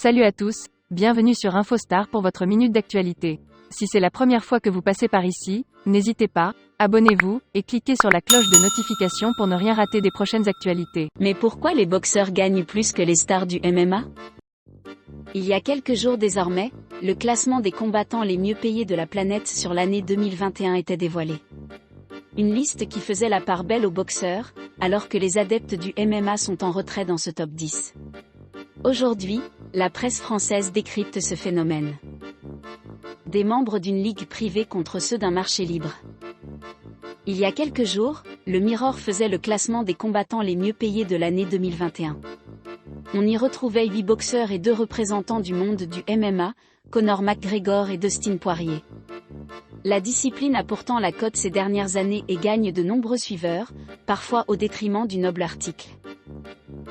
Salut à tous, bienvenue sur InfoStar pour votre minute d'actualité. Si c'est la première fois que vous passez par ici, n'hésitez pas, abonnez-vous, et cliquez sur la cloche de notification pour ne rien rater des prochaines actualités. Mais pourquoi les boxeurs gagnent plus que les stars du MMA? Il y a quelques jours désormais, le classement des combattants les mieux payés de la planète sur l'année 2021 était dévoilé. Une liste qui faisait la part belle aux boxeurs, alors que les adeptes du MMA sont en retrait dans ce top 10. Aujourd'hui, la presse française décrypte ce phénomène. Des membres d'une ligue privée contre ceux d'un marché libre. Il y a quelques jours, le Mirror faisait le classement des combattants les mieux payés de l'année 2021. On y retrouvait 8 boxeurs et 2 représentants du monde du MMA, Conor McGregor et Dustin Poirier. La discipline a pourtant la cote ces dernières années et gagne de nombreux suiveurs, parfois au détriment du noble article.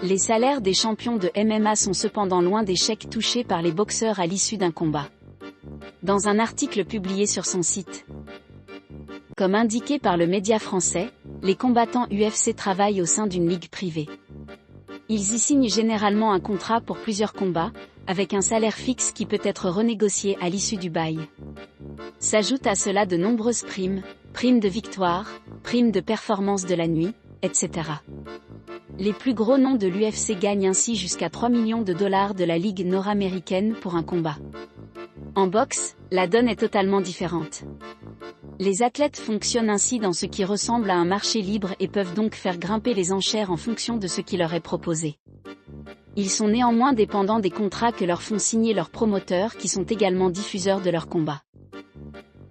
Les salaires des champions de MMA sont cependant loin des chèques touchés par les boxeurs à l'issue d'un combat. Dans un article publié sur son site. Comme indiqué par le média français, les combattants UFC travaillent au sein d'une ligue privée. Ils y signent généralement un contrat pour plusieurs combats, avec un salaire fixe qui peut être renégocié à l'issue du bail. S'ajoutent à cela de nombreuses primes, primes de victoire, primes de performance de la nuit, etc. Les plus gros noms de l'UFC gagnent ainsi jusqu'à 3 millions de dollars de la Ligue nord-américaine pour un combat. En boxe, la donne est totalement différente. Les athlètes fonctionnent ainsi dans ce qui ressemble à un marché libre et peuvent donc faire grimper les enchères en fonction de ce qui leur est proposé. Ils sont néanmoins dépendants des contrats que leur font signer leurs promoteurs qui sont également diffuseurs de leurs combats.